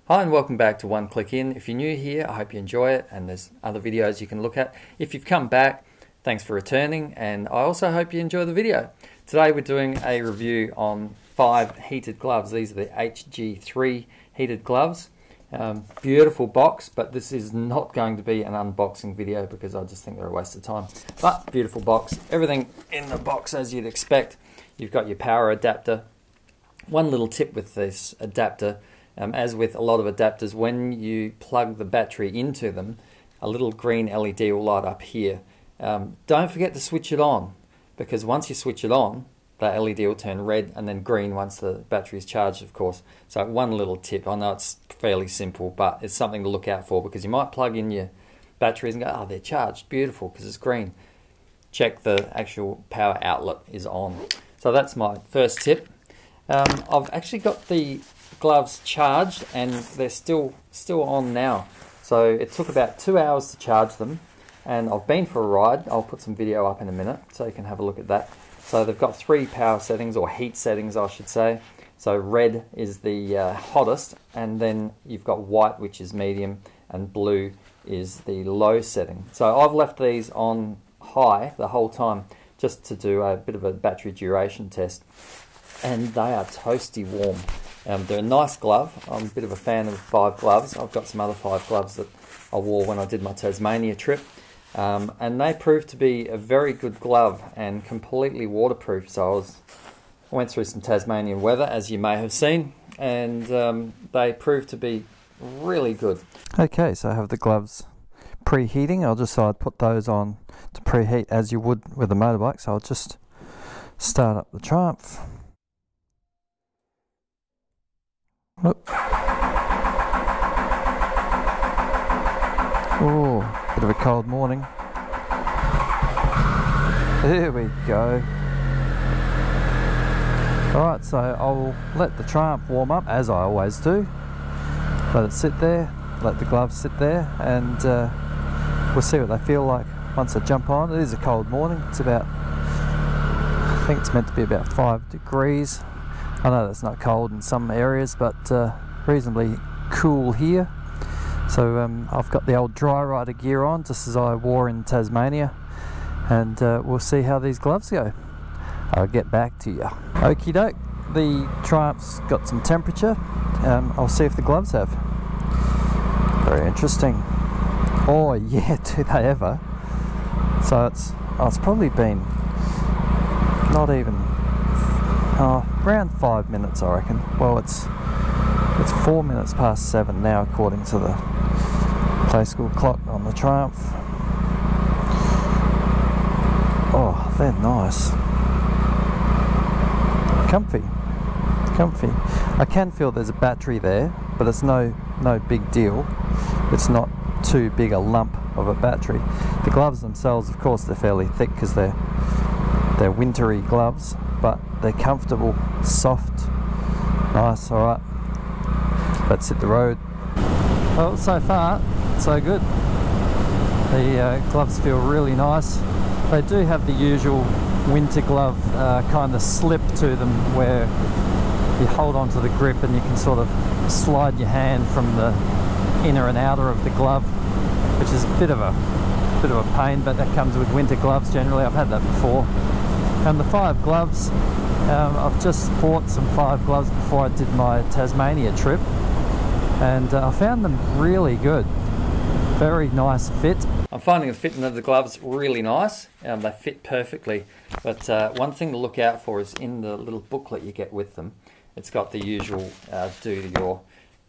Hi and welcome back to One Click In. If you're new here, I hope you enjoy it, and there's other videos you can look at. If you've come back, thanks for returning, and I also hope you enjoy the video. Today we're doing a review on 5 heated gloves. These are the HG3 Heated Gloves. Beautiful box, but this is not going to be an unboxing video because I just think they're a waste of time. But beautiful box, everything in the box as you'd expect. You've got your power adapter. One little tip with this adapter, as with a lot of adapters, when you plug the battery into them, a little green LED will light up here. Don't forget to switch it on, because once you switch it on, that LED will turn red and then green once the battery is charged, of course. So one little tip, I know it's fairly simple, but it's something to look out for, because you might plug in your batteries and go, oh, they're charged, beautiful, because it's green. Check the actual power outlet is on. So that's my first tip. I've actually got the gloves charged and they're still on now. So it took about 2 hours to charge them, and I've been for a ride. I'll put some video up in a minute so you can have a look at that. So they've got 3 power settings, or heat settings I should say. So red is the hottest, and then you've got white, which is medium, and blue is the low setting. So I've left these on high the whole time just to do a bit of a battery duration test, and they are toasty warm. They're a nice glove. I'm a bit of a fan of 5 gloves. I've got some other 5 gloves that I wore when I did my Tasmania trip, and they proved to be a very good glove and completely waterproof. So I went through some Tasmanian weather, as you may have seen, and they proved to be really good. Okay, so I have the gloves preheating. I'll just I'd put those on to preheat as you would with a motorbike. So I'll just start up the Triumph. Oh, bit of a cold morning. There we go. Alright, so I'll let the Triumph warm up, as I always do. Let it sit there, let the gloves sit there, and we'll see what they feel like once I jump on. It is a cold morning. It's about, I think it's meant to be about 5 degrees. I know that's not cold in some areas, but reasonably cool here. So I've got the old dry rider gear on, just as I wore in Tasmania, and we'll see how these gloves go. I'll get back to you. Okie doke, the Triumph's got some temperature. I'll see if the gloves have. Very interesting. Oh yeah, do they ever. So it's probably been not even around 5 minutes, I reckon. Well, it's 4 minutes past 7 now, according to the play school clock on the Triumph. Oh, they're nice. Comfy. I can feel there's a battery there, but it's no big deal. It's not too big a lump of a battery. The gloves themselves, of course, they're fairly thick because they're wintry gloves, but they're comfortable, soft, nice. Alright, let's hit the road. Well, so far so good. The gloves feel really nice. They do have the usual winter glove kind of slip to them, where you hold onto the grip and you can sort of slide your hand from the inner and outer of the glove, which is a bit of a pain, but that comes with winter gloves generally. I've had that before. And the 5 gloves, I've just bought some 5 gloves before I did my Tasmania trip, and I found them really good. Very nice fit. I'm finding the fitting of the gloves really nice. They fit perfectly, but one thing to look out for is in the little booklet you get with them. It's got the usual do your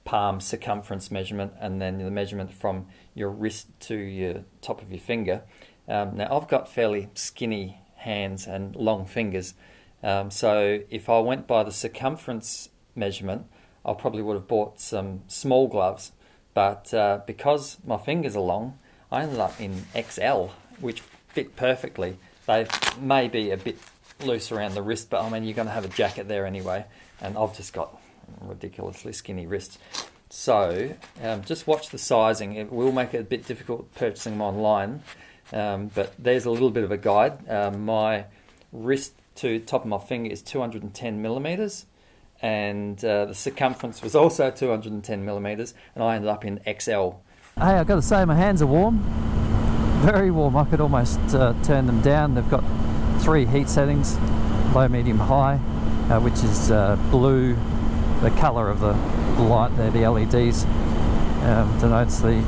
palm circumference measurement, and then the measurement from your wrist to your top of your finger. Now I've got fairly skinny hands and long fingers, so if I went by the circumference measurement, I probably would have bought some small gloves, but because my fingers are long, I ended up in XL, which fit perfectly. They may be a bit loose around the wrist, but I mean, you're going to have a jacket there anyway, and I've just got ridiculously skinny wrists. So just watch the sizing. It will make it a bit difficult purchasing them online, but there's a little bit of a guide. My wrist to top of my finger is 210 millimeters, and the circumference was also 210 millimeters, and I ended up in XL. Hey, I've got to say my hands are warm, very warm. I could almost turn them down. They've got 3 heat settings, low, medium, high, which is blue, the colour of the light there, the LEDs, denotes the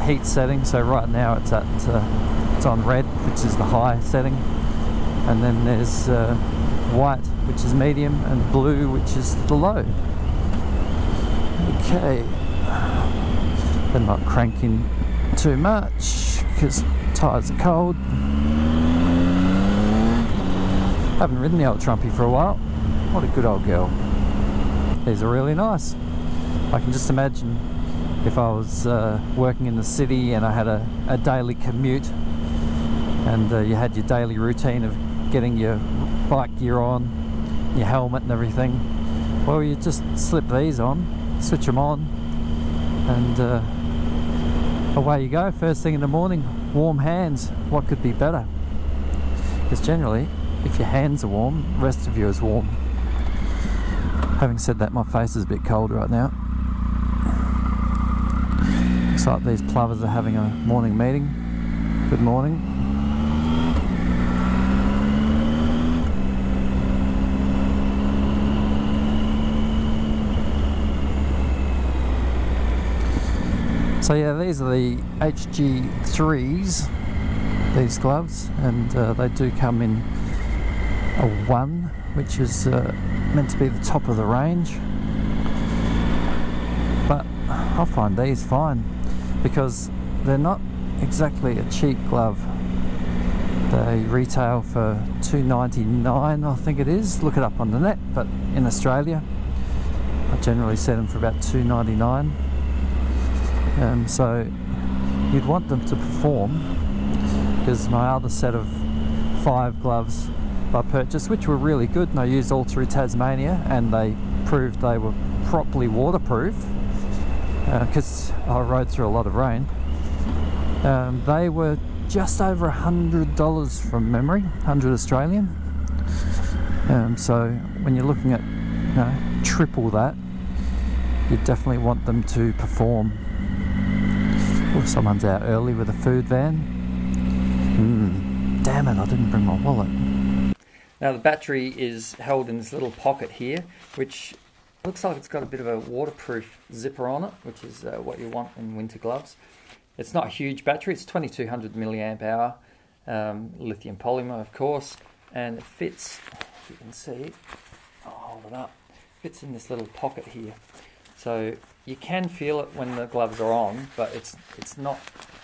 heat setting. So right now it's at it's on red, which is the high setting, and then there's white, which is medium, and blue, which is the low. Okay, they're not cranking too much because tyres are cold. Haven't ridden the old Trumpy for a while. What a good old girl. These are really nice. I can just imagine if I was working in the city and I had a daily commute, and you had your daily routine of getting your bike gear on, your helmet and everything. Well, you just slip these on, switch them on, and away you go. First thing in the morning, warm hands. What could be better? Because generally, if your hands are warm, the rest of you is warm. Having said that, my face is a bit cold right now. Looks like these plovers are having a morning meeting. Good morning. So yeah, these are the HG3s, these gloves, and they do come in a 1, which is meant to be the top of the range. But I find these fine because they're not exactly a cheap glove. They retail for $2.99, I think it is. Look it up on the net, but in Australia I generally set them for about $2.99. So you'd want them to perform, because my other set of 5 gloves I purchased, which were really good, and I used all through Tasmania, and they proved they were properly waterproof because I rode through a lot of rain. They were just over $100 from memory, 100 Australian. So when you're looking at, you know, triple that, you definitely want them to perform. Oh, someone's out early with a food van. Damn it, I didn't bring my wallet. Now the battery is held in this little pocket here, which looks like it's got a bit of a waterproof zipper on it, which is what you want in winter gloves. It's not a huge battery, it's 2200 milliamp hour, lithium polymer of course, and it fits, if you can see, I'll hold it up, fits in this little pocket here. So you can feel it when the gloves are on, but it's not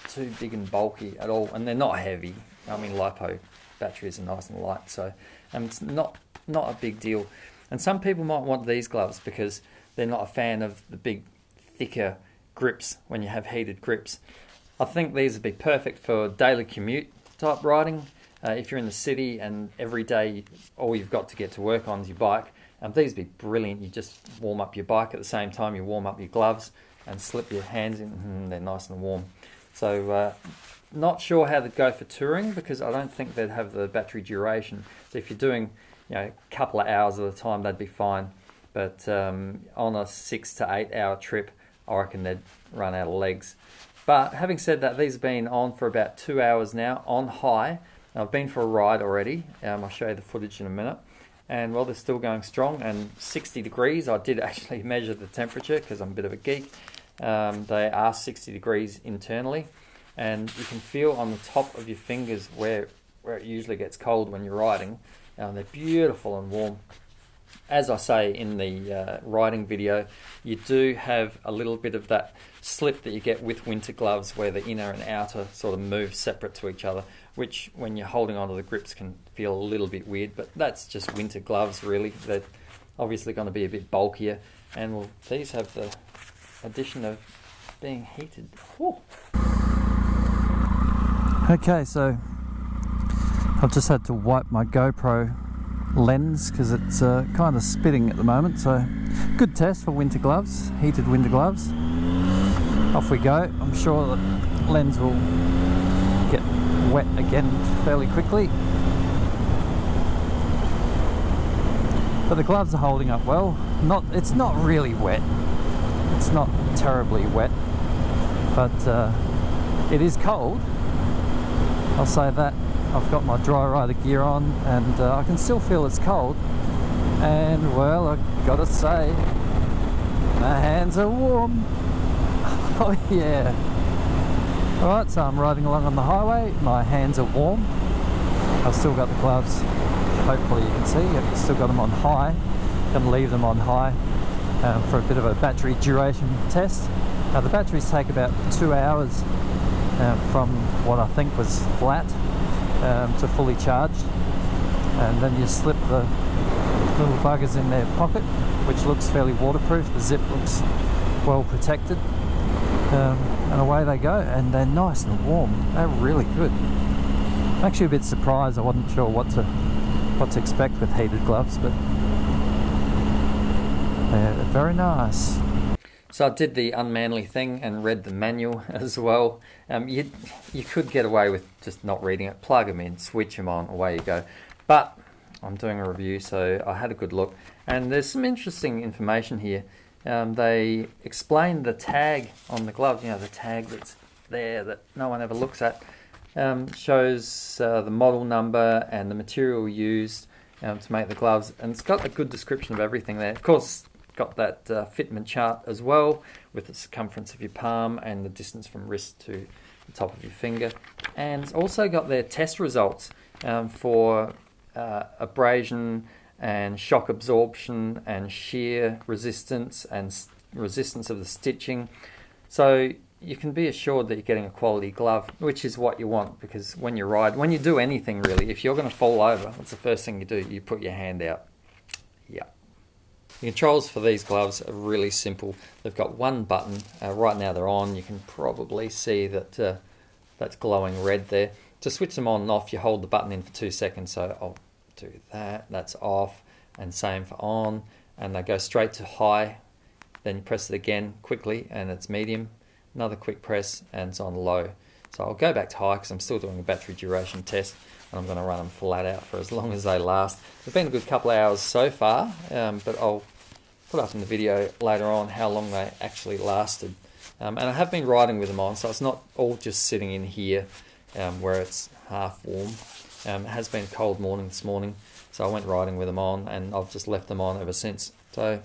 too big and bulky at all, and they're not heavy. I mean, LiPo batteries are nice and light, so it's not a big deal. And some people might want these gloves because they're not a fan of the big, thicker grips when you have heated grips. I think these would be perfect for daily commute type riding. If you're in the city and every day all you've got to get to work on is your bike, these would be brilliant. You just warm up your bike at the same time you warm up your gloves and slip your hands in, they're nice and warm. So not sure how they'd go for touring, because I don't think they'd have the battery duration. So if you're doing, you know, a couple of hours at a time, they'd be fine. But on a 6 to 8 hour trip, I reckon they'd run out of legs. But having said that, these have been on for about 2 hours now on high. I've been for a ride already. I'll show you the footage in a minute. And well, they're still going strong, and 60 degrees. I did actually measure the temperature because I'm a bit of a geek. They are 60 degrees internally, and you can feel on the top of your fingers where it usually gets cold when you're riding. They're beautiful and warm. As I say in the riding video, you do have a little bit of that slip that you get with winter gloves, where the inner and outer sort of move separate to each other, which when you're holding onto the grips can feel a little bit weird, but that's just winter gloves really. They're obviously going to be a bit bulkier, and well, these have the addition of being heated. Whew. Okay, so I've just had to wipe my GoPro lens because it's kind of spitting at the moment. So good test for winter gloves, heated winter gloves. Off we go. I'm sure the lens will get wet again fairly quickly. But the gloves are holding up well. It's not really wet. It's not terribly wet, but it is cold. I'll say that. I've got my dry rider gear on, and I can still feel it's cold. And well, I've got to say, my hands are warm. Oh yeah. Alright, so I'm riding along on the highway. My hands are warm. I've still got the gloves. Hopefully you can see. I've still got them on high. Going to leave them on high for a bit of a battery duration test. Now the batteries take about 2 hours from what I think was flat to fully charged, and then you slip the little buggers in their pocket, which looks fairly waterproof. The zip looks well protected, and away they go, and they're nice and warm. They're really good. I'm actually a bit surprised. I wasn't sure what to expect with heated gloves, but they're very nice. So I did the unmanly thing and read the manual as well. You could get away with just not reading it. Plug them in, switch them on, away you go. But I'm doing a review, so I had a good look. And there's some interesting information here. They explain the tag on the gloves, you know, the tag that's there that no one ever looks at. Shows the model number and the material used to make the gloves. And it's got a good description of everything there. Of course, got that fitment chart as well, with the circumference of your palm and the distance from wrist to the top of your finger. And it's also got their test results for abrasion and shock absorption and shear resistance and resistance of the stitching. So you can be assured that you're getting a quality glove, which is what you want, because when you ride, when you do anything really, if you're going to fall over, what's the first thing you do? You put your hand out. Yeah. The controls for these gloves are really simple. They've got one button. Right now they're on. You can probably see that that's glowing red there. To switch them on and off, you hold the button in for 2 seconds. So I'll do that. That's off. And same for on. And they go straight to high. Then you press it again quickly and it's medium. Another quick press and it's on low. So I'll go back to high because I'm still doing a battery duration test. And I'm going to run them flat out for as long as they last. They've been a good couple of hours so far, but I'll put up in the video later on how long they actually lasted. And I have been riding with them on, so it's not all just sitting in here where it's half warm. It has been a cold morning this morning, so I went riding with them on, and I've just left them on ever since. So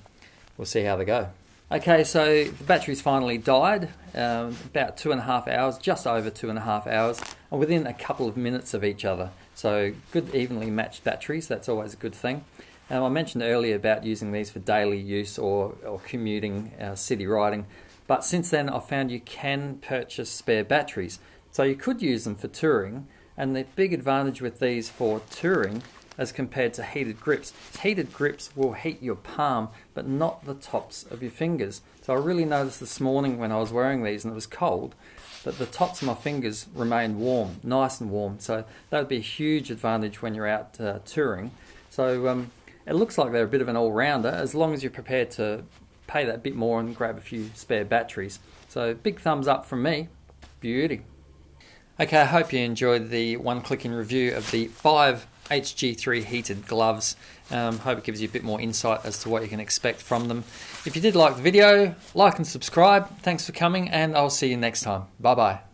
we'll see how they go. Okay, so the batteries finally died, about 2.5 hours, just over 2.5 hours, and within a couple of minutes of each other. So good evenly matched batteries, that's always a good thing. I mentioned earlier about using these for daily use or commuting, city riding, but since then I've found you can purchase spare batteries. So you could use them for touring, and the big advantage with these for touring as compared to heated grips. Heated grips will heat your palm, but not the tops of your fingers. So I really noticed this morning when I was wearing these and it was cold, that the tops of my fingers remained warm, nice and warm. So that would be a huge advantage when you're out touring. So it looks like they're a bit of an all-rounder, as long as you're prepared to pay that bit more and grab a few spare batteries. So big thumbs up from me. Beauty. Okay, I hope you enjoyed the one-click-in review of the 5 HG3 heated gloves. Hope it gives you a bit more insight as to what you can expect from them. If you did like the video, like and subscribe. Thanks for coming, and I'll see you next time. Bye bye.